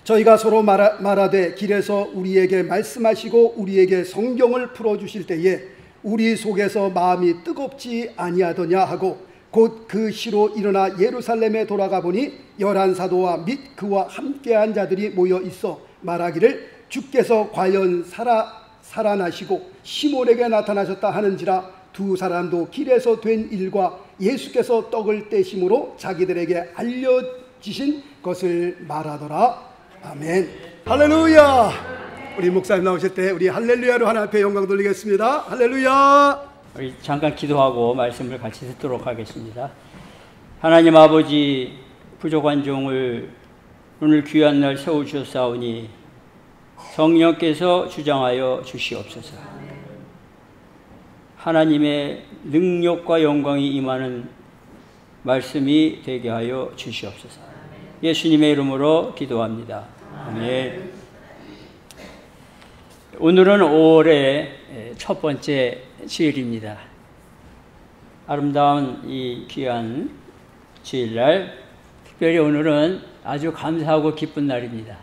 저희가 서로 말하되 길에서 우리에게 말씀하시고 우리에게 성경을 풀어주실 때에 우리 속에서 마음이 뜨겁지 아니하더냐 하고 곧 그 시로 일어나 예루살렘에 돌아가 보니 11사도와 및 그와 함께한 자들이 모여 있어 말하기를 주께서 과연 살아나시고 시몬에게 나타나셨다 하는지라. 두 사람도 길에서 된 일과 예수께서 떡을 떼심으로 자기들에게 알려지신 것을 말하더라. 아멘. 할렐루야. 우리 목사님 나오실 때 우리 할렐루야로 하나님 앞에 영광 돌리겠습니다. 할렐루야. 우리 잠깐 기도하고 말씀을 같이 듣도록 하겠습니다. 하나님 아버지, 부족한 종을 오늘 귀한 날 세워주셨사오니 성령께서 주장하여 주시옵소서. 하나님의 능력과 영광이 임하는 말씀이 되게 하여 주시옵소서. 예수님의 이름으로 기도합니다. 아멘. 오늘은 5월의 첫 번째 주일입니다. 아름다운 이 귀한 주일날, 특별히 오늘은 아주 감사하고 기쁜 날입니다.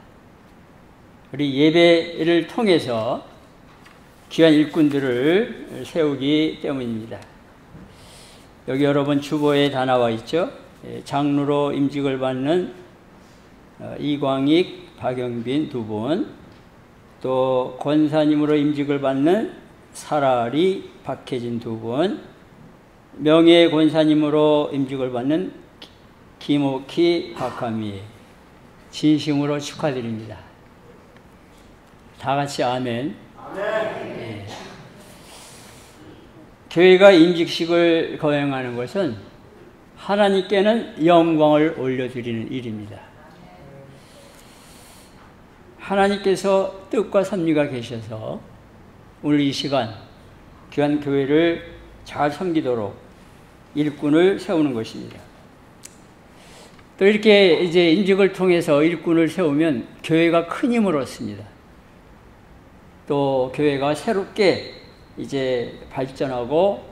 우리 예배를 통해서 귀한 일꾼들을 세우기 때문입니다. 여기 여러분 주보에 다 나와 있죠. 장로로 임직을 받는 이광익, 박영빈 두 분, 또 권사님으로 임직을 받는 사라리, 박혜진 두 분, 명예 권사님으로 임직을 받는 김옥희, 박하미, 진심으로 축하드립니다. 다 같이 아멘. 네. 교회가 임직식을 거행하는 것은 하나님께는 영광을 올려드리는 일입니다. 하나님께서 뜻과 섭리가 계셔서 오늘 이 시간 귀한 교회를 잘 섬기도록 일꾼을 세우는 것입니다. 또 이렇게 이제 임직을 통해서 일꾼을 세우면 교회가 큰 힘을 얻습니다. 또 교회가 새롭게 이제 발전하고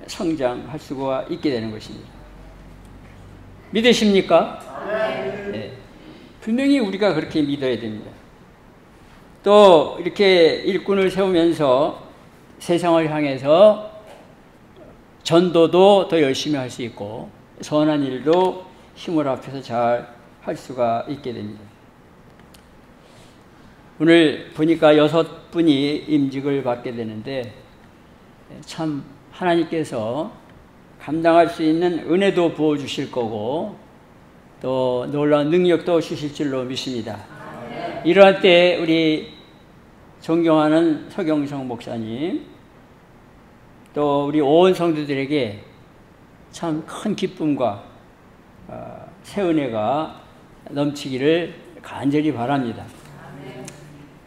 성장할 수가 있게 되는 것입니다. 믿으십니까? 네. 분명히 우리가 그렇게 믿어야 됩니다. 또 이렇게 일꾼을 세우면서 세상을 향해서 전도도 더 열심히 할 수 있고 선한 일도 힘을 합해서 잘 할 수가 있게 됩니다. 오늘 보니까 6분이 임직을 받게 되는데 참 하나님께서 감당할 수 있는 은혜도 부어주실 거고 또 놀라운 능력도 주실 줄로 믿습니다. 이러한 때 우리 존경하는 서경성 목사님 또 우리 온 성도들에게 참 큰 기쁨과 새 은혜가 넘치기를 간절히 바랍니다.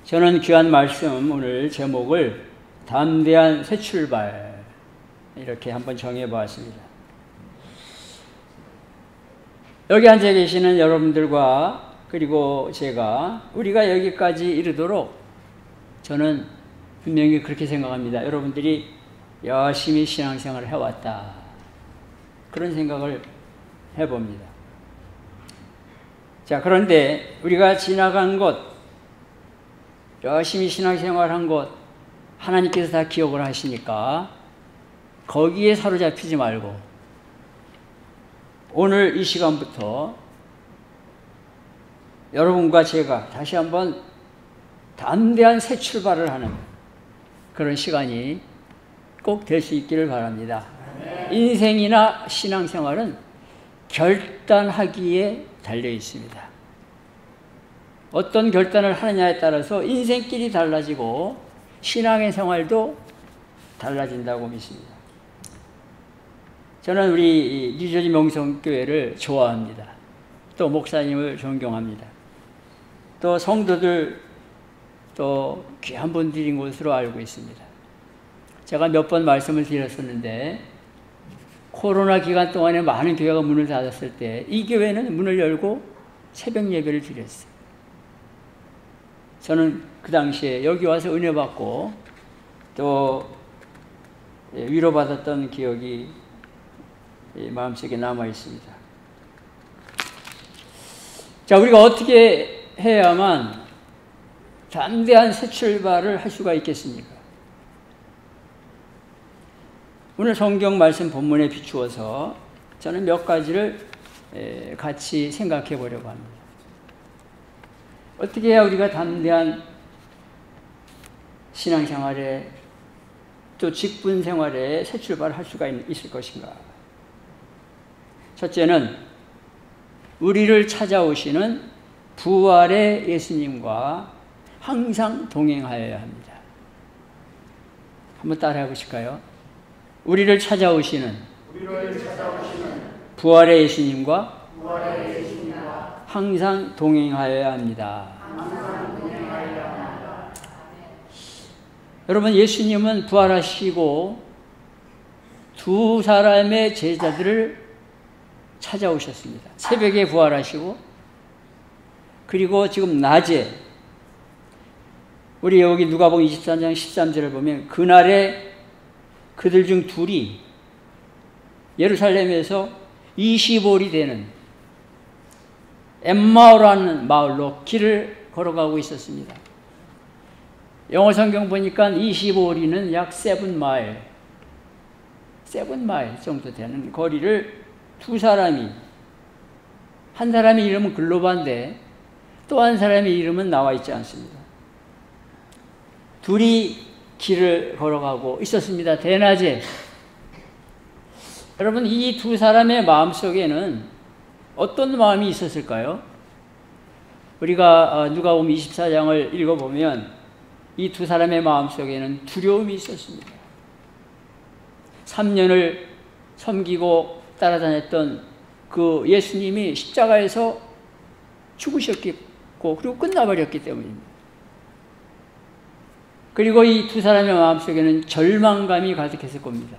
저는 귀한 말씀 오늘 제목을 담대한 새 출발 이렇게 한번 정해보았습니다. 여기 앉아 계시는 여러분들과 그리고 제가 우리가 여기까지 이르도록 저는 분명히 그렇게 생각합니다. 여러분들이 열심히 신앙생활을 해왔다. 그런 생각을 해봅니다. 자, 그런데 우리가 지나간 것, 열심히 신앙생활한 것 하나님께서 다 기억을 하시니까 거기에 사로잡히지 말고 오늘 이 시간부터 여러분과 제가 다시 한번 담대한 새 출발을 하는 그런 시간이 꼭 될 수 있기를 바랍니다. 인생이나 신앙생활은 결단하기에 달려 있습니다. 어떤 결단을 하느냐에 따라서 인생길이 달라지고 신앙의 생활도 달라진다고 믿습니다. 저는 우리 뉴저지 명성교회를 좋아합니다. 또 목사님을 존경합니다. 또 성도들 또 귀한 분들인 것으로 알고 있습니다. 제가 몇 번 말씀을 드렸었는데 코로나 기간 동안에 많은 교회가 문을 닫았을 때 이 교회는 문을 열고 새벽 예배를 드렸어요. 저는 그 당시에 여기 와서 은혜 받고 또 위로받았던 기억이 마음속에 남아 있습니다. 자, 우리가 어떻게 해야만 담대한 새 출발을 할 수가 있겠습니까? 오늘 성경 말씀 본문에 비추어서 저는 몇 가지를 같이 생각해 보려고 합니다. 어떻게 해야 우리가 담대한 신앙생활에 또 직분 생활에 새 출발을 할 수가 있을 것인가? 첫째는 우리를 찾아오시는 부활의 예수님과 항상 동행하여야 합니다. 한번 따라해 보실까요? 우리를 찾아오시는 부활의 예수님과 항상 동행하여야 합니다. 여러분, 예수님은 부활하시고 두 사람의 제자들을 찾아오셨습니다. 새벽에 부활하시고, 그리고 지금 낮에, 우리 여기 누가복음 23장 13절을 보면 그날에 그들 중 둘이 예루살렘에서 25里되는 엠마오라는 마을로 길을 걸어가고 있었습니다. 영어 성경 보니까 25리는 약 7마일 정도 되는 거리를 두 사람이, 한 사람의 이름은 글로바인데 또 한 사람의 이름은 나와 있지 않습니다. 둘이 길을 걸어가고 있었습니다. 대낮에. 여러분, 이 두 사람의 마음속에는 어떤 마음이 있었을까요? 우리가 누가복음 24장을 읽어보면 이 두 사람의 마음속에는 두려움이 있었습니다. 3년을 섬기고 따라다녔던 그 예수님이 십자가에서 죽으셨고 그리고 끝나버렸기 때문입니다. 그리고 이 두 사람의 마음속에는 절망감이 가득했을 겁니다.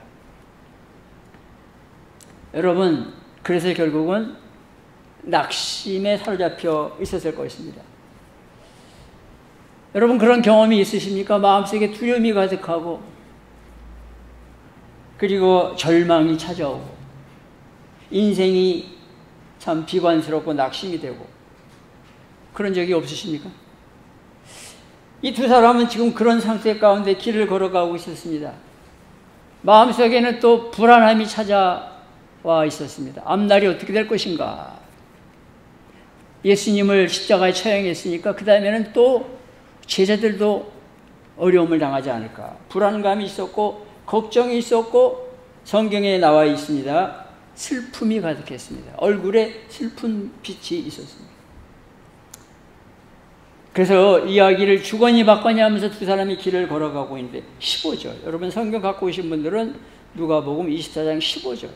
여러분, 그래서 결국은 낙심에 사로잡혀 있었을 것입니다. 여러분, 그런 경험이 있으십니까? 마음속에 두려움이 가득하고 그리고 절망이 찾아오고 인생이 참 비관스럽고 낙심이 되고 그런 적이 없으십니까? 이 두 사람은 지금 그런 상태 가운데 길을 걸어가고 있었습니다. 마음속에는 또 불안함이 찾아와 있었습니다. 앞날이 어떻게 될 것인가? 예수님을 십자가에 처형했으니까 그 다음에는 또 제자들도 어려움을 당하지 않을까? 불안감이 있었고 걱정이 있었고 성경에 나와 있습니다. 슬픔이 가득했습니다. 얼굴에 슬픈 빛이 있었습니다. 그래서 이야기를 주거니 받거니 하면서 두 사람이 길을 걸어가고 있는데 15절, 여러분 성경 갖고 오신 분들은 누가복음 24장 15절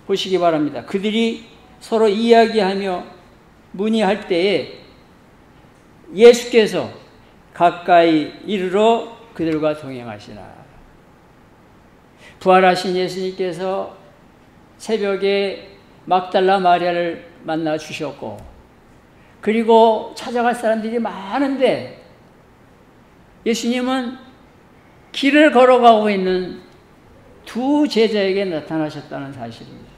보시기 바랍니다. 그들이 서로 이야기하며 문의할 때에 예수께서 가까이 이르러 그들과 동행하시나. 부활하신 예수님께서 새벽에 막달라 마리아를 만나 주셨고 그리고 찾아갈 사람들이 많은데 예수님은 길을 걸어가고 있는 두 제자에게 나타나셨다는 사실입니다.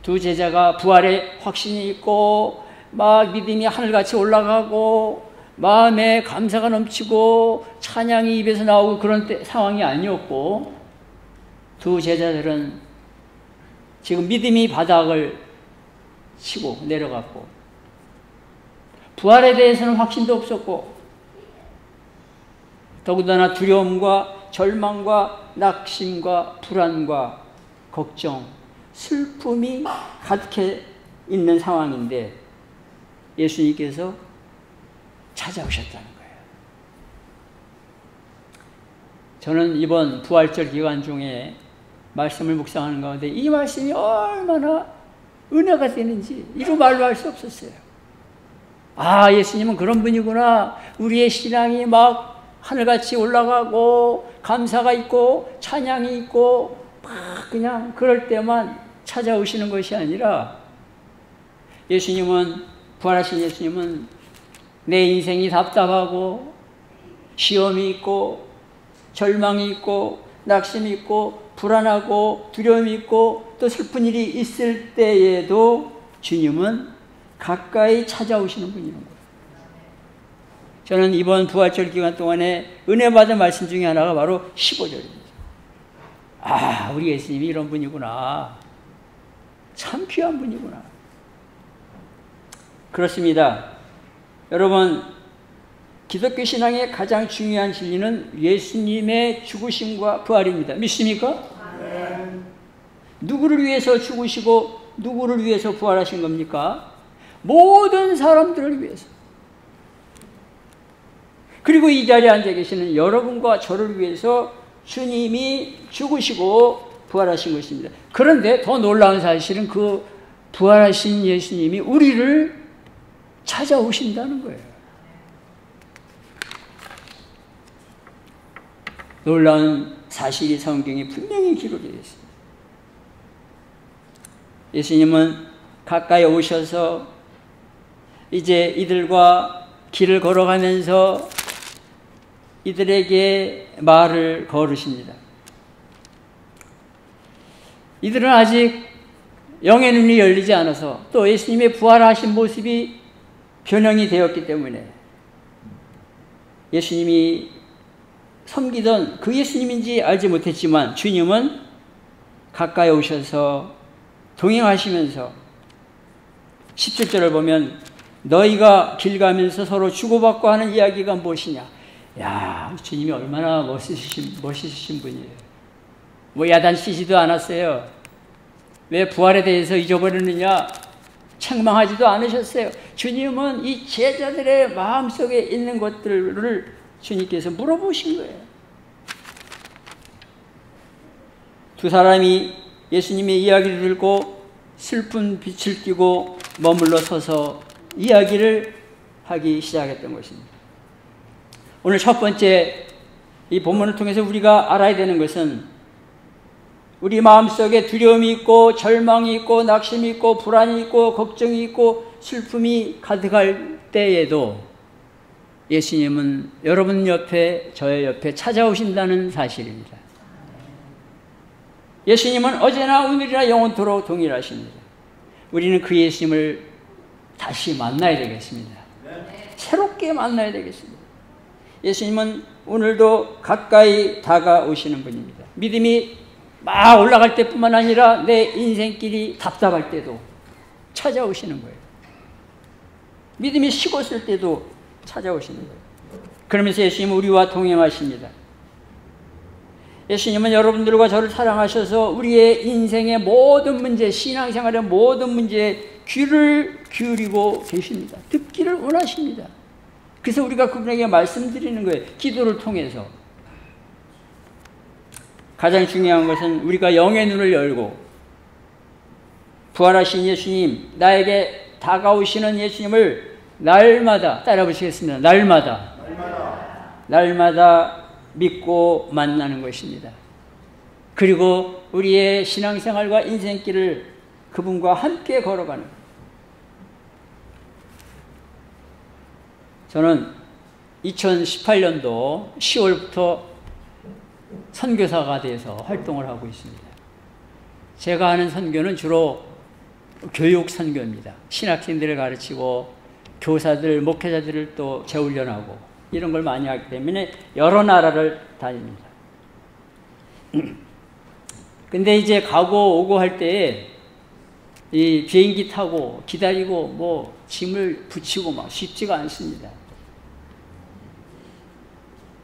두 제자가 부활의 확신이 있고 막 믿음이 하늘같이 올라가고 마음에 감사가 넘치고 찬양이 입에서 나오고 그런 상황이 아니었고 두 제자들은 지금 믿음이 바닥을 치고 내려갔고 부활에 대해서는 확신도 없었고 더군다나 두려움과 절망과 낙심과 불안과 걱정, 슬픔이 가득해 있는 상황인데 예수님께서 찾아오셨다는 거예요. 저는 이번 부활절 기간 중에 말씀을 묵상하는 가운데 이 말씀이 얼마나 은혜가 되는지 이루 말로 할 수 없었어요. 아, 예수님은 그런 분이구나. 우리의 신앙이 막 하늘같이 올라가고 감사가 있고 찬양이 있고 막 그냥 그럴 때만 찾아오시는 것이 아니라 예수님은, 부활하신 예수님은 내 인생이 답답하고 시험이 있고 절망이 있고 낙심이 있고 불안하고 두려움이 있고 또 슬픈 일이 있을 때에도 주님은 가까이 찾아오시는 분이라는 거예요. 저는 이번 부활절 기간 동안에 은혜 받은 말씀 중에 하나가 바로 15절입니다. 아, 우리 예수님이 이런 분이구나. 참 귀한 분이구나. 그렇습니다. 여러분, 기독교 신앙의 가장 중요한 진리는 예수님의 죽으심과 부활입니다. 믿습니까? 네. 누구를 위해서 죽으시고 누구를 위해서 부활하신 겁니까? 모든 사람들을 위해서. 그리고 이 자리에 앉아 계시는 여러분과 저를 위해서 주님이 죽으시고 부활하신 것입니다. 그런데 더 놀라운 사실은 그 부활하신 예수님이 우리를 찾아오신다는 거예요. 놀라운 사실이 성경에 분명히 기록되어 있습니다. 예수님은 가까이 오셔서 이제 이들과 길을 걸어가면서 이들에게 말을 걸으십니다. 이들은 아직 영의 눈이 열리지 않아서 또 예수님의 부활하신 모습이 변형이 되었기 때문에 예수님이 섬기던 그 예수님인지 알지 못했지만 주님은 가까이 오셔서 동행하시면서 17절을 보면 너희가 길 가면서 서로 주고받고 하는 이야기가 무엇이냐. 야, 주님이 얼마나 멋있으신 분이에요. 뭐 야단치지도 않았어요. 왜 부활에 대해서 잊어버리느냐 책망하지도 않으셨어요. 주님은 이 제자들의 마음속에 있는 것들을 주님께서 물어보신 거예요. 두 사람이 예수님의 이야기를 듣고 슬픈 빛을 띠고 머물러 서서 이야기를 하기 시작했던 것입니다. 오늘 첫 번째 이 본문을 통해서 우리가 알아야 되는 것은 우리 마음속에 두려움이 있고 절망이 있고 낙심이 있고 불안이 있고 걱정이 있고 슬픔이 가득할 때에도 예수님은 여러분 옆에 저의 옆에 찾아오신다는 사실입니다. 예수님은 어제나 오늘이나 영원토록 동일하십니다. 우리는 그 예수님을 다시 만나야 되겠습니다. 새롭게 만나야 되겠습니다. 예수님은 오늘도 가까이 다가오시는 분입니다. 믿음이 막 올라갈 때뿐만 아니라 내 인생길이 답답할 때도 찾아오시는 거예요. 믿음이 식었을 때도 찾아오시는 거예요. 그러면서 예수님은 우리와 동행하십니다. 예수님은 여러분들과 저를 사랑하셔서 우리의 인생의 모든 문제, 신앙생활의 모든 문제에 귀를 기울이고 계십니다. 듣기를 원하십니다. 그래서 우리가 그분에게 말씀드리는 거예요. 기도를 통해서. 가장 중요한 것은 우리가 영의 눈을 열고 부활하신 예수님, 나에게 다가오시는 예수님을 날마다 따라 보시겠습니다. 날마다 믿고 만나는 것입니다. 그리고 우리의 신앙생활과 인생길을 그분과 함께 걸어가는 것. 저는 2018년도 10월부터 선교사가 돼서 활동을 하고 있습니다. 제가 하는 선교는 주로 교육 선교입니다. 신학생들을 가르치고 교사들, 목회자들을 또 재훈련하고 이런 걸 많이 하기 때문에 여러 나라를 다닙니다. 근데 이제 가고 오고 할 때에 이 비행기 타고 기다리고 뭐 짐을 붙이고 막 쉽지가 않습니다.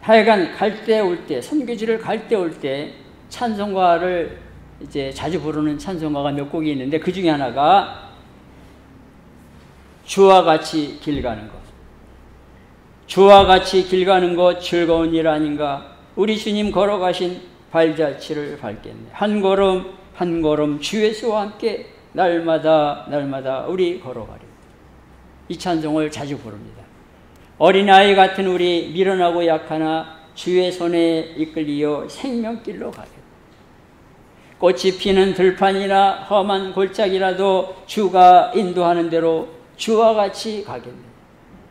하여간 갈 때 올 때, 선교지를 갈 때 올 때 찬송가를 이제 자주 부르는 찬송가가 몇 곡이 있는데 그 중에 하나가 주와 같이 길 가는 것. 주와 같이 길 가는 것 즐거운 일 아닌가. 우리 주님 걸어가신 발자취를 밟겠네. 한 걸음 한 걸음 주 예수와 함께 날마다 우리 걸어가리. 이 찬송을 자주 부릅니다. 어린아이 같은 우리 미련하고 약하나 주의 손에 이끌리어 생명길로 가겠다. 꽃이 피는 들판이나 험한 골짜기라도 주가 인도하는 대로 주와 같이 가겠네.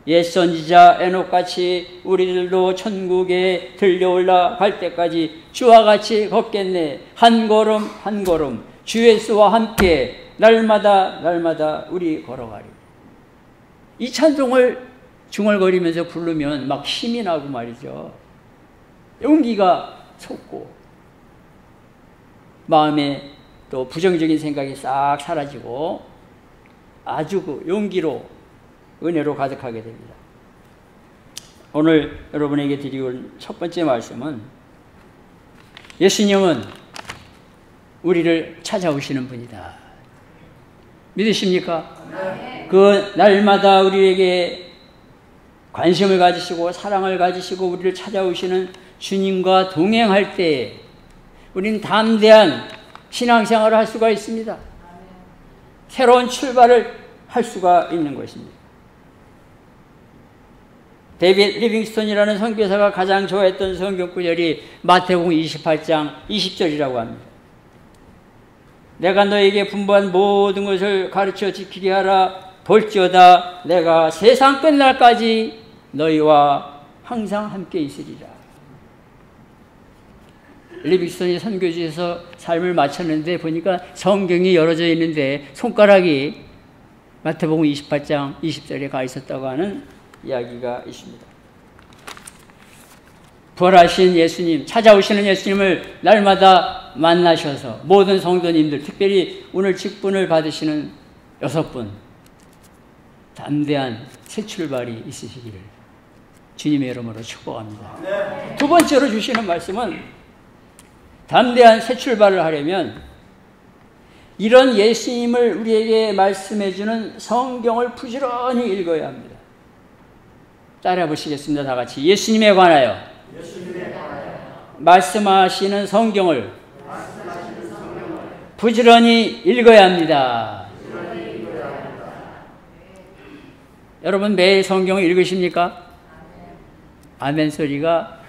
옛 선지자 에녹같이 우리들도 천국에 들려올라 갈 때까지 주와 같이 걷겠네. 한 걸음 한 걸음 주 예수와 함께 날마다 우리 걸어가리. 이 찬송을 중얼거리면서 부르면 막 힘이 나고 말이죠. 용기가 솟고 마음에 또 부정적인 생각이 싹 사라지고 아주 그 용기로 은혜로 가득하게 됩니다. 오늘 여러분에게 드리고 첫 번째 말씀은 예수님은 우리를 찾아오시는 분이다. 믿으십니까? 네. 그 날마다 우리에게 관심을 가지시고 사랑을 가지시고 우리를 찾아오시는 주님과 동행할 때 우리는 담대한 신앙생활을 할 수가 있습니다. 새로운 출발을 할 수가 있는 것입니다. 데이빗 리빙스톤이라는 선교사가 가장 좋아했던 성경 구절이 마태복음 28장 20절이라고 합니다. 내가 너에게 분부한 모든 것을 가르쳐 지키게 하라. 볼지어다 내가 세상 끝날까지 너희와 항상 함께 있으리라. 리빙스톤이 선교지에서 삶을 마쳤는데 보니까 성경이 열어져 있는데 손가락이 마태복음 28장 20절에 가 있었다고 하는 이야기가 있습니다. 부활하신 예수님, 찾아오시는 예수님을 날마다 만나셔서 모든 성도님들, 특별히 오늘 직분을 받으시는 6분 담대한 새 출발이 있으시기를 주님의 이름으로 축복합니다. 네. 두 번째로 주시는 말씀은 담대한 새 출발을 하려면 이런 예수님을 우리에게 말씀해 주는 성경을 부지런히 읽어야 합니다. 따라해 보시겠습니다. 다 같이. 예수님에 관하여 말씀하시는 성경을 부지런히 읽어야 합니다. 여러분 매일 성경을 읽으십니까? 아멘 소리가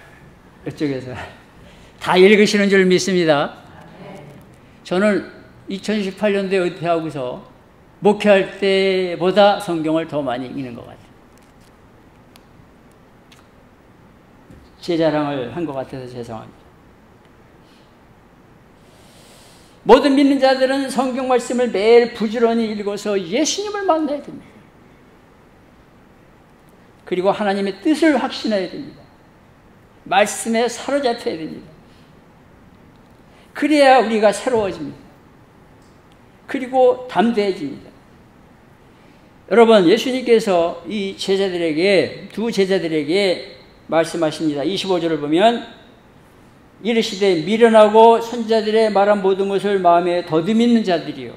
이쪽에서 다 읽으시는 줄 믿습니다. 저는 2018년도에 은퇴하고서 목회할 때보다 성경을 더 많이 읽는 것 같아요. 제 자랑을 한 것 같아서 죄송합니다. 모든 믿는 자들은 성경 말씀을 매일 부지런히 읽어서 예수님을 만나야 됩니다. 그리고 하나님의 뜻을 확신해야 됩니다. 말씀에 사로잡혀야 됩니다. 그래야 우리가 새로워집니다. 그리고 담대해집니다. 여러분, 예수님께서 이 제자들에게, 두 제자들에게 말씀하십니다. 25절을 보면 이르시되 미련하고 선지자들의 말한 모든 것을 마음에 더듬이는 자들이요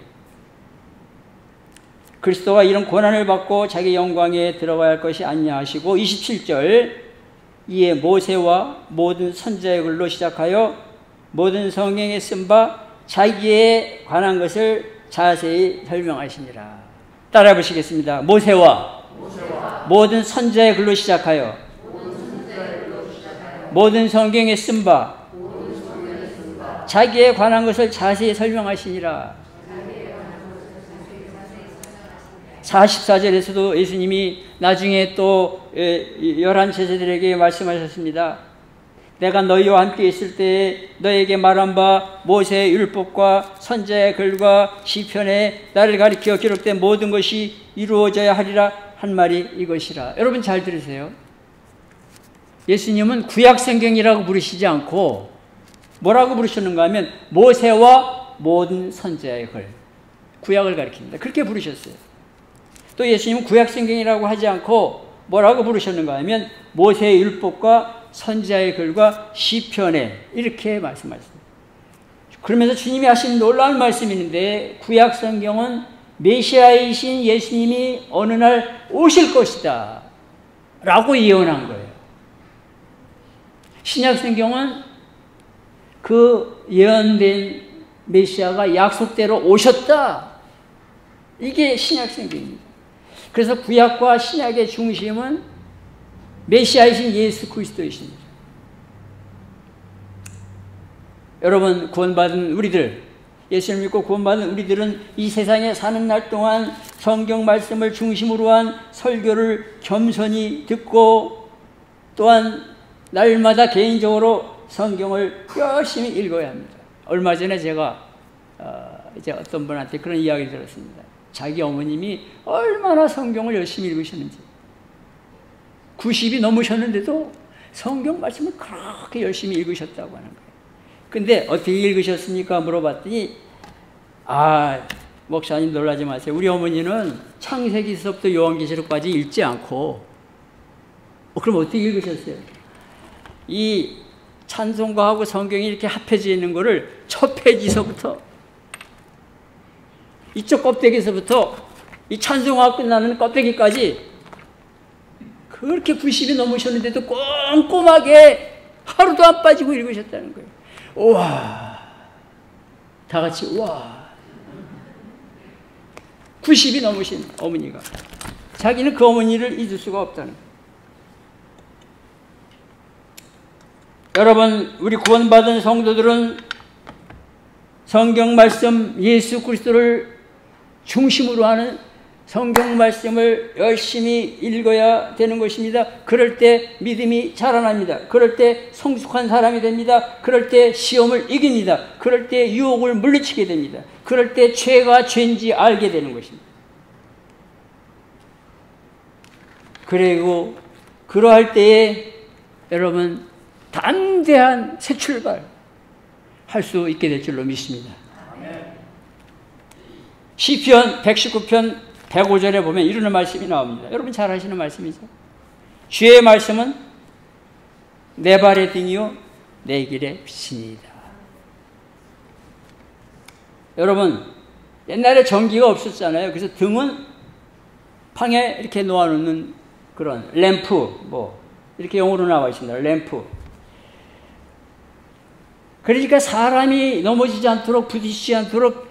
그리스도가 이런 고난을 받고 자기 영광에 들어가야 할 것이 아니냐 하시고 27절 이에 모세와 모든 선지자의 글로 시작하여 모든 성경에 쓴 바 자기에 관한 것을 자세히 설명하시니라. 따라 보시겠습니다. 모세와 모든 선지자의 글로 시작하여 모든 성경에 쓴 바 자기에 관한 것을 자세히 설명하시니라. 44절에서도 예수님이 나중에 또 11 제자들에게 말씀하셨습니다. 내가 너희와 함께 있을 때에 너에게 말한 바 모세의 율법과 선지자의 글과 시편에 나를 가리켜 기록된 모든 것이 이루어져야 하리라 한 말이 이것이라. 여러분 잘 들으세요. 예수님은 구약성경이라고 부르시지 않고 뭐라고 부르셨는가 하면 모세와 모든 선지자의 글, 구약을 가리킵니다. 그렇게 부르셨어요. 또 예수님은 구약성경이라고 하지 않고 뭐라고 부르셨는가 하면 모세의 율법과 선지자의 글과 시편에 이렇게 말씀하셨습니다. 그러면서 주님이 하신 놀라운 말씀이 있는데 구약성경은 메시아이신 예수님이 어느 날 오실 것이다 라고 예언한 거예요. 신약성경은 그 예언된 메시아가 약속대로 오셨다. 이게 신약성경입니다. 그래서 구약과 신약의 중심은 메시아이신 예수 그리스도이십니다. 여러분 구원받은 우리들, 예수를 믿고 구원받은 우리들은 이 세상에 사는 날 동안 성경 말씀을 중심으로 한 설교를 겸손히 듣고 또한 날마다 개인적으로 성경을 열심히 읽어야 합니다. 얼마 전에 제가 이제 어떤 분한테 그런 이야기를 들었습니다. 자기 어머님이 얼마나 성경을 열심히 읽으셨는지. 90이 넘으셨는데도 성경 말씀을 그렇게 열심히 읽으셨다고 하는 거예요. 근데 어떻게 읽으셨습니까? 물어봤더니 목사님 놀라지 마세요. 우리 어머니는 창세기서부터 요한계시록까지 읽지 않고 그럼 어떻게 읽으셨어요? 이 찬송가하고 성경이 이렇게 합해져 있는 거를 첫 페이지서부터 이쪽 껍데기에서부터 이 찬송가가 끝나는 껍데기까지 그렇게 90이 넘으셨는데도 꼼꼼하게 하루도 안 빠지고 읽으셨다는 거예요. 우와, 다 같이 우와. 90이 넘으신 어머니가 자기는 그 어머니를 잊을 수가 없다는 거예요. 여러분, 우리 구원받은 성도들은 성경 말씀 예수 그리스도를 중심으로 하는 성경 말씀을 열심히 읽어야 되는 것입니다. 그럴 때 믿음이 자라납니다. 그럴 때 성숙한 사람이 됩니다. 그럴 때 시험을 이깁니다. 그럴 때 유혹을 물리치게 됩니다. 그럴 때 죄가 죄인지 알게 되는 것입니다. 그리고 그러할 때에 여러분 담대한 새 출발 할 수 있게 될 줄로 믿습니다. 시편 119편 105절에 보면 이런 말씀이 나옵니다. 여러분 잘 아시는 말씀이죠. 주의 말씀은 내 발의 등이요 내 길의 빛이니이다. 여러분 옛날에 전기가 없었잖아요. 그래서 등은 방에 이렇게 놓아놓는 그런 램프, 이렇게 영어로 나와 있습니다. 램프. 그러니까 사람이 넘어지지 않도록 부딪히지 않도록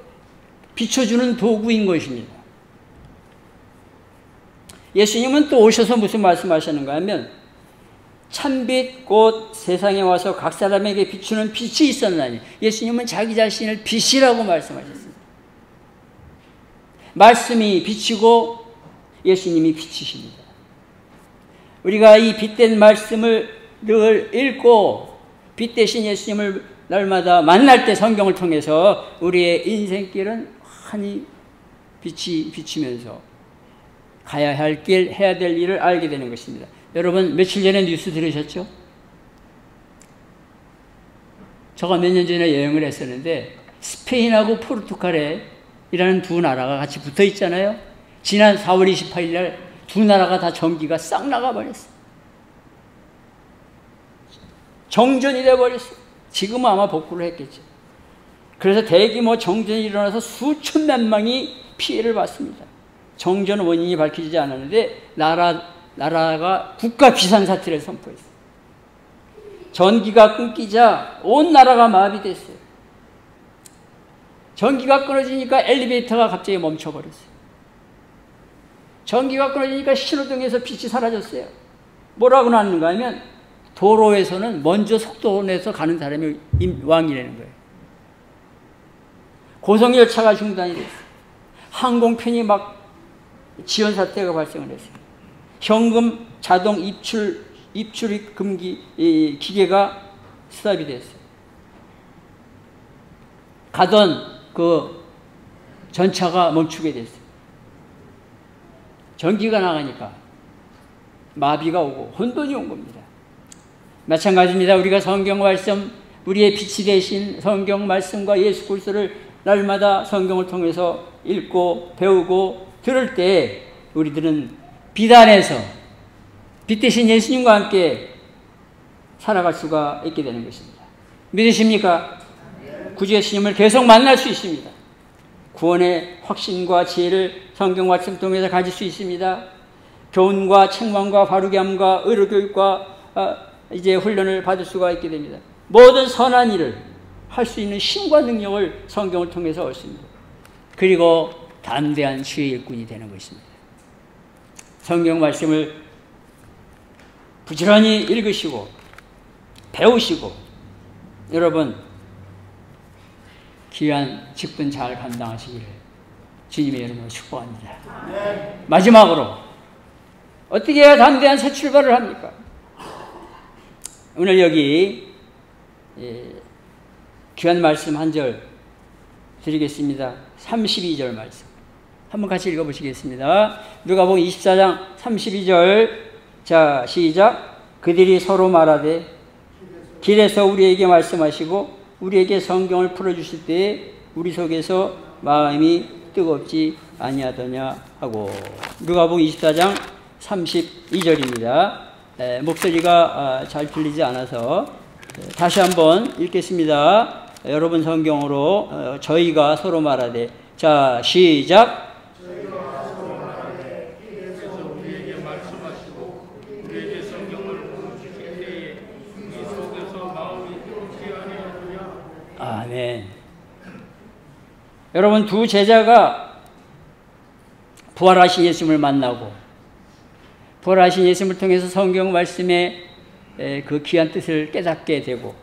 비춰주는 도구인 것입니다. 예수님은 또 오셔서 무슨 말씀하셨는가 하면 참빛 곧 세상에 와서 각 사람에게 비추는 빛이 있었나니 예수님은 자기 자신을 빛이라고 말씀하셨습니다. 말씀이 빛이고 예수님이 빛이십니다. 우리가 이 빛된 말씀을 늘 읽고 빛 대신 예수님을 날마다 만날 때 성경을 통해서 우리의 인생길은 환히 빛이 비치면서 가야 할 길, 해야 될 일을 알게 되는 것입니다. 여러분 며칠 전에 뉴스 들으셨죠? 제가 몇 년 전에 여행을 했었는데 스페인하고 포르투갈이라는 두 나라가 같이 붙어 있잖아요. 지난 4월 28일 날 두 나라가 다 전기가 싹 나가버렸어요. 정전이 돼버렸어요. 지금은 아마 복구를 했겠죠. 그래서 대규모 정전이 일어나서 수천만 명이 피해를 봤습니다. 정전 원인이 밝혀지지 않았는데 나라가 국가 비상사태를 선포했어요. 전기가 끊기자 온 나라가 마비됐어요. 전기가 끊어지니까 엘리베이터가 갑자기 멈춰버렸어요. 전기가 끊어지니까 신호등에서 빛이 사라졌어요. 뭐라고 나누는가 하면 도로에서는 먼저 속도 내서 가는 사람이 왕이라는 거예요. 고속열차가 중단이 됐어요. 항공편이 막 지연 사태가 발생을 했어요. 현금 자동 입출입 금기 기계가 스탑이 됐어요. 가던 그 전차가 멈추게 됐어요. 전기가 나가니까 마비가 오고 혼돈이 온 겁니다. 마찬가지입니다. 우리가 성경 말씀, 우리의 빛이 되신 성경 말씀과 예수 그리스도를 날마다 성경을 통해서 읽고 배우고 들을 때 우리들은 빛 안에서 빛 대신 예수님과 함께 살아갈 수가 있게 되는 것입니다. 믿으십니까? 구주 예수님을 계속 만날 수 있습니다. 구원의 확신과 지혜를 성경 말씀 통해서 가질 수 있습니다. 교훈과 책망과 바르게 함과 의로 교육과 이제 훈련을 받을 수가 있게 됩니다. 모든 선한 일을 할 수 있는 힘과 능력을 성경을 통해서 얻습니다. 그리고 담대한 주의 일꾼이 되는 것입니다. 성경 말씀을 부지런히 읽으시고 배우시고 여러분 귀한 직분 잘 감당하시기를 주님의 이름으로 축복합니다. 마지막으로 어떻게 해야 담대한 새 출발을 합니까? 오늘 여기 귀한 말씀 한 절 드리겠습니다. 32절 말씀. 한번 같이 읽어보시겠습니다. 누가복음 24장 32절. 자, 시작. 그들이 서로 말하되 길에서 우리에게 말씀하시고 우리에게 성경을 풀어주실 때에 우리 속에서 마음이 뜨겁지 아니하더냐 하고. 누가복음 24장 32절입니다. 목소리가 잘 들리지 않아서 다시 한번 읽겠습니다. 여러분 성경으로 저희가 서로 말하되. 자, 시작. 저희가 서로 말하되 길에서 우리에게 말씀하시고 우리에게 성경을 풀어주실 때에 우리 속에서 마음이 뜨겁지 아니하느냐. 아멘. 여러분, 두 제자가 부활하신 예수님을 만나고 부활하신 예수님을 통해서 성경 말씀의 그 귀한 뜻을 깨닫게 되고,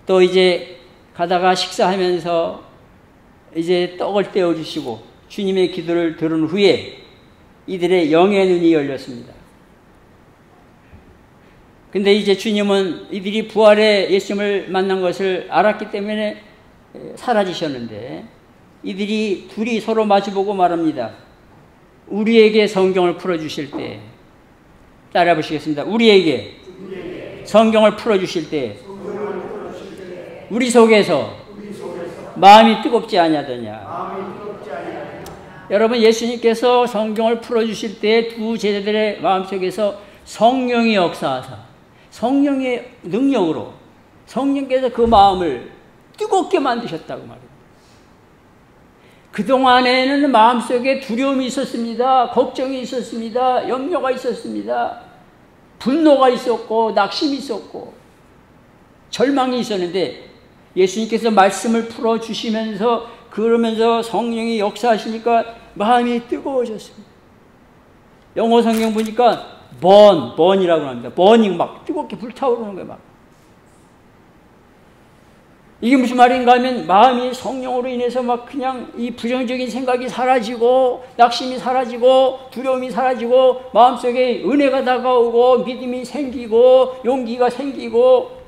또 이제 가다가 식사하면서 이제 떡을 떼어주시고 주님의 기도를 들은 후에 이들의 영의 눈이 열렸습니다. 근데 이제 주님은 이들이 부활의 예수님을 만난 것을 알았기 때문에 사라지셨는데, 이들이 둘이 서로 마주보고 말합니다. 우리에게 성경을 풀어주실 때, 따라 보시겠습니다. 우리에게 성경을 풀어주실 때 우리 속에서 마음이 뜨겁지 아니하더냐. 여러분, 예수님께서 성경을 풀어주실 때 두 제자들의 마음속에서 성령이 역사하사 성령의 능력으로 성령께서 그 마음을 뜨겁게 만드셨다고 말입니다. 그동안에는 마음속에 두려움이 있었습니다. 걱정이 있었습니다. 염려가 있었습니다. 분노가 있었고 낙심이 있었고 절망이 있었는데, 예수님께서 말씀을 풀어주시면서 그러면서 성령이 역사하시니까 마음이 뜨거워졌습니다. 영어 성경 보니까 번이라고 합니다. 버닝, 막 뜨겁게 불타오르는 거예요. 막. 이게 무슨 말인가 하면 마음이 성령으로 인해서 막 그냥 이 부정적인 생각이 사라지고 낙심이 사라지고 두려움이 사라지고 마음속에 은혜가 다가오고 믿음이 생기고 용기가 생기고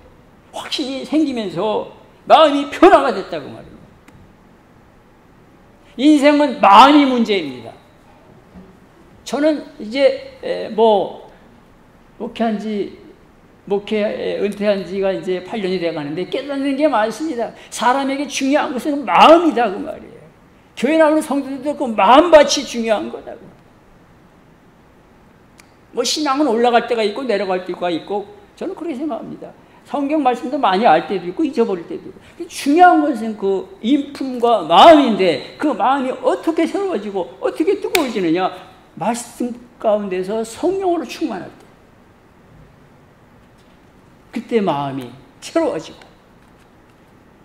확신이 생기면서 마음이 변화가 됐다고 말입니다. 인생은 마음이 문제입니다. 저는 이제 목회 은퇴한 지가 이제 8년이 돼 가는데 깨닫는 게 많습니다. 사람에게 중요한 것은 마음이다 그 말이에요. 교회 나오는 성도들도 그 마음밭이 중요한 거다고. 신앙은 올라갈 때가 있고 내려갈 때가 있고 저는 그렇게 생각합니다. 성경 말씀도 많이 알 때도 있고 잊어버릴 때도 있고. 중요한 것은 그 인품과 마음인데, 그 마음이 어떻게 새로워지고 어떻게 뜨거워지느냐, 말씀 가운데서 성령으로 충만할 때, 그때 마음이 새로워지고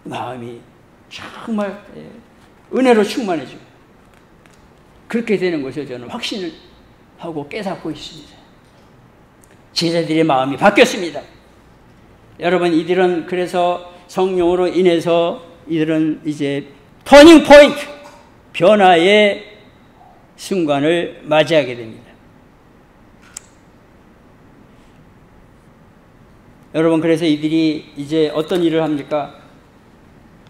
마음이 정말 은혜로 충만해지고 그렇게 되는 것을 저는 확신을 하고 깨닫고 있습니다. 제자들의 마음이 바뀌었습니다. 여러분, 이들은 그래서 성령으로 인해서 이들은 이제 터닝 포인트, 변화의 순간을 맞이하게 됩니다. 여러분, 그래서 이들이 이제 어떤 일을 합니까?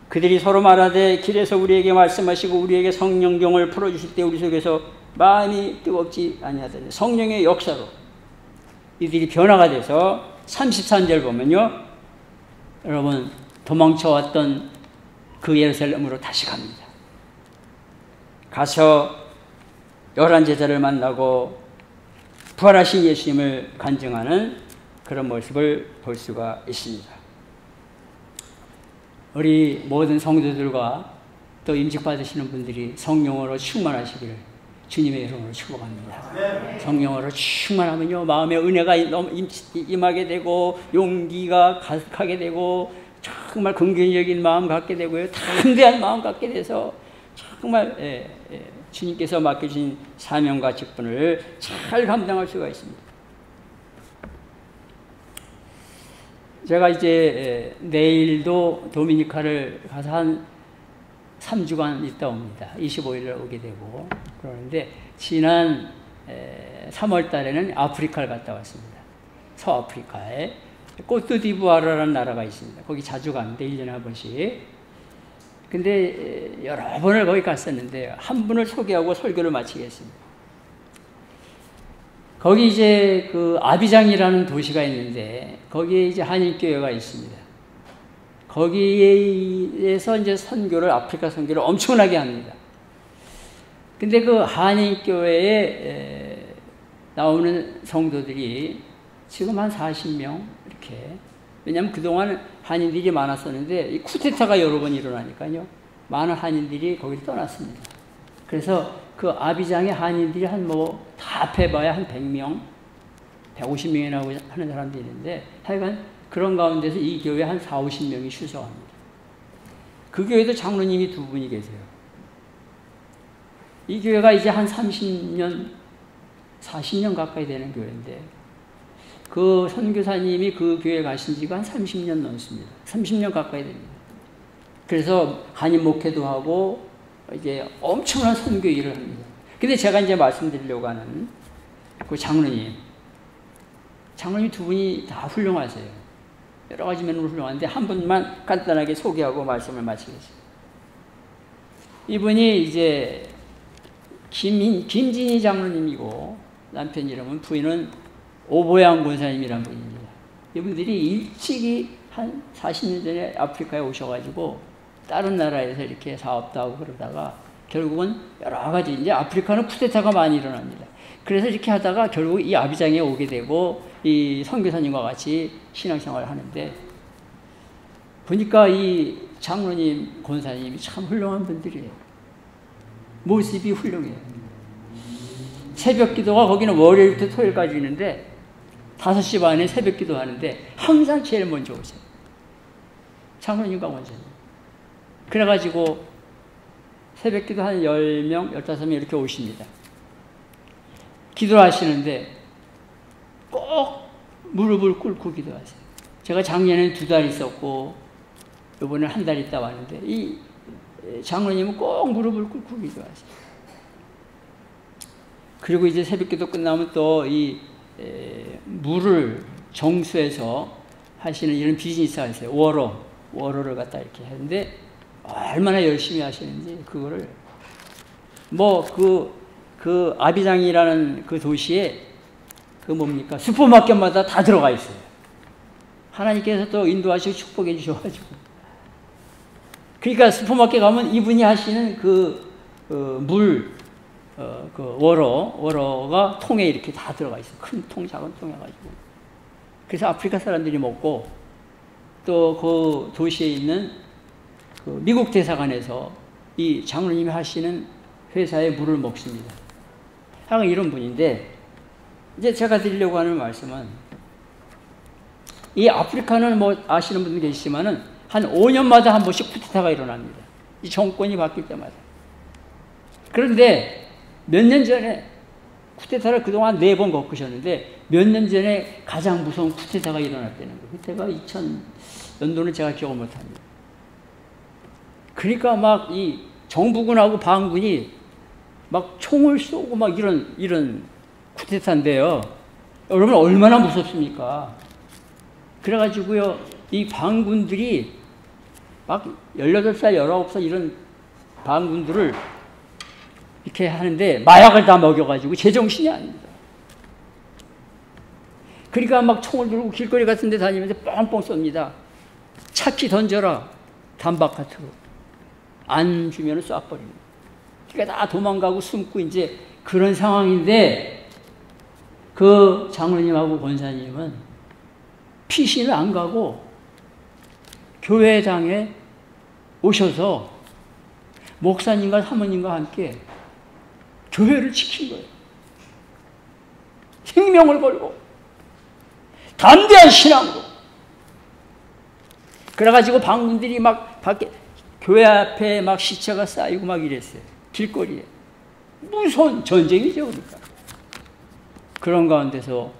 그들이 서로 말하되 길에서 우리에게 말씀하시고 우리에게 성령경을 풀어주실 때 우리 속에서 마음이 뜨겁지 아니하더니, 성령의 역사로 이들이 변화가 돼서 33절 보면요, 여러분, 도망쳐왔던 그 예루살렘으로 다시 갑니다. 가서 11제자를 만나고 부활하신 예수님을 간증하는 그런 모습을 볼 수가 있습니다. 우리 모든 성도들과 또 임직받으시는 분들이 성령으로 충만하시기를 주님의 이름으로 축복합니다. 성령으로 충만하면요, 마음에 은혜가 임하게 되고 용기가 가득하게 되고 정말 긍정적인 마음 갖게 되고요, 담대한 마음 갖게 돼서 정말 주님께서 맡겨주신 사명과 직분을 잘 감당할 수가 있습니다. 제가 이제 내일도 도미니카를 가서 한 3주간 있다 옵니다. 25일에 오게 되고 그러는데, 지난 3월 달에는 아프리카를 갔다 왔습니다. 서아프리카에 코트디부아르라는 나라가 있습니다. 거기 자주 가는데 1년에 한 번씩. 근데 여러 번을 거기 갔었는데 한 분을 소개하고 설교를 마치겠습니다. 거기 이제 그 아비장이라는 도시가 있는데 거기에 이제 한인교회가 있습니다. 거기에서 이제 선교를, 아프리카 선교를 엄청나게 합니다. 근데 그 한인교회에 나오는 성도들이 지금 한 40명 이렇게. 왜냐하면 그동안 한인들이 많았었는데 이 쿠데타가 여러 번 일어나니까요. 많은 한인들이 거기를 떠났습니다. 그래서 그 아비장의 한인들이 다 합해봐야 한 100명, 150명이나 하는 사람들이 있는데 하여간 그런 가운데서 이 교회에 한 40~50명이 출석합니다. 그 교회도 장로님이 2분이 계세요. 이 교회가 이제 한 30년, 40년 가까이 되는 교회인데 그 선교사님이 그 교회에 가신 지가 한 30년 넘습니다. 30년 가까이 됩니다. 그래서 한인 목회도 하고 이제 엄청난 선교 일을 합니다. 근데 제가 이제 말씀드리려고 하는 그 장로님 2분이 다 훌륭하세요. 여러 가지 면으로 훌륭한데 한 분만 간단하게 소개하고 말씀을 마치겠습니다. 이분이 이제 김진희 장로님이고 남편 이름은, 부인은 오보양 권사님이라는 분입니다. 이분들이 일찍이 한 40년 전에 아프리카에 오셔가지고 다른 나라에서 이렇게 사업도 하고 그러다가 결국은 여러 가지, 이제 아프리카는 쿠데타가 많이 일어납니다. 그래서 이렇게 하다가 결국 이 아비장에 오게 되고 이 선교사님과 같이 신앙생활을 하는데 보니까 이 장로님, 권사님이 참 훌륭한 분들이에요. 모습이 훌륭해요. 새벽 기도가 거기는 월요일부터 토요일까지 있는데 5시 반에 새벽 기도 하는데 항상 제일 먼저 오세요. 장로님과 권사님. 그래가지고 새벽 기도 한 10명, 15명 이렇게 오십니다. 기도를 하시는데 꼭 무릎을 꿇고 기도하세요. 제가 작년에는 2달 있었고 이번에 한 달 있다 왔는데 이 장로님은 꼭 무릎을 꿇고 기도하세요. 그리고 이제 새벽 기도 끝나면 또 이 물을 정수해서 하시는 이런 비즈니스가 있어요. 워러를 갖다 이렇게 하는데 얼마나 열심히 하시는지 그거를 그 아비장이라는 그 도시에 그 뭡니까 슈퍼마켓마다 다 들어가 있어요. 하나님께서 또 인도하시고 축복해 주셔가지고 그러니까 슈퍼마켓 가면 이분이 하시는 워러가 통에 이렇게 다 들어가 있어요. 큰 통, 작은 통 해가지고. 그래서 아프리카 사람들이 먹고 또 그 도시에 있는 그 미국 대사관에서 이 장로님이 하시는 회사의 물을 먹습니다. 하여간 이런 분인데 이제 제가 드리려고 하는 말씀은 이 아프리카는 아시는 분들 계시지만은 한 5년마다 한 번씩 쿠데타가 일어납니다. 이 정권이 바뀔 때마다. 그런데 몇 년 전에 쿠데타를 그동안 4번 겪으셨는데 몇 년 전에 가장 무서운 쿠데타가 일어났다는 거예요. 그때가 2000년도는 제가 기억을 못합니다. 그러니까 막 이 정부군하고 반군이 막 총을 쏘고 막 이런 쿠데타인데요. 여러분 얼마나 무섭습니까? 그래가지고요, 이 반군들이 막 18살, 19살 이런 반군들을 이렇게 하는데 마약을 다 먹여가지고 제정신이 아닙니다. 그러니까 막 총을 들고 길거리 같은 데 다니면서 뻥뻥 쏩니다. 차키 던져라. 단박카트로. 안 주면 쏴버립니다. 그러니까 다 도망가고 숨고 이제 그런 상황인데 그 장로님하고 권사님은 피신을 안 가고 교회당에 오셔서 목사님과 사모님과 함께 교회를 지킨 거예요. 생명을 걸고 담대한 신앙으로. 그래가지고 방문들이 막 밖에 교회 앞에 막 시체가 쌓이고 막 이랬어요. 길거리에. 무서운 전쟁이죠, 그러니까. 그런 가운데서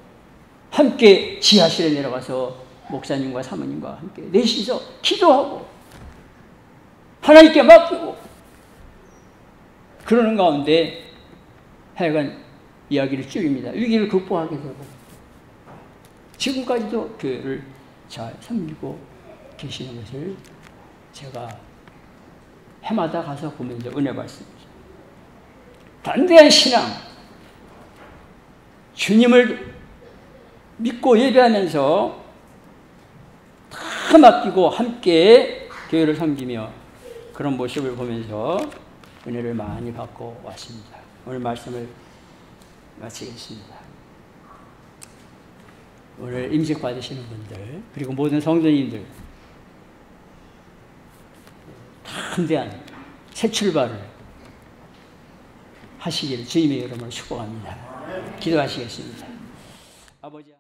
함께 지하실에 내려가서 목사님과 사모님과 함께 넷이서 기도하고 하나님께 맡기고 그러는 가운데 하여간 이야기를 줄입니다. 위기를 극복하게 되고 지금까지도 교회를 잘 섬기고 계시는 것을 제가 해마다 가서 보면서 은혜 받습니다. 담대한 신앙, 주님을 믿고 예배하면서 다 맡기고 함께 교회를 섬기며 그런 모습을 보면서 은혜를 많이 받고 왔습니다. 오늘 말씀을 마치겠습니다. 오늘 임직 받으시는 분들 그리고 모든 성도님들 담대한 새 출발을 하시기를 주님의 이름으로 축복합니다. 기도하시겠습니다. 아버지.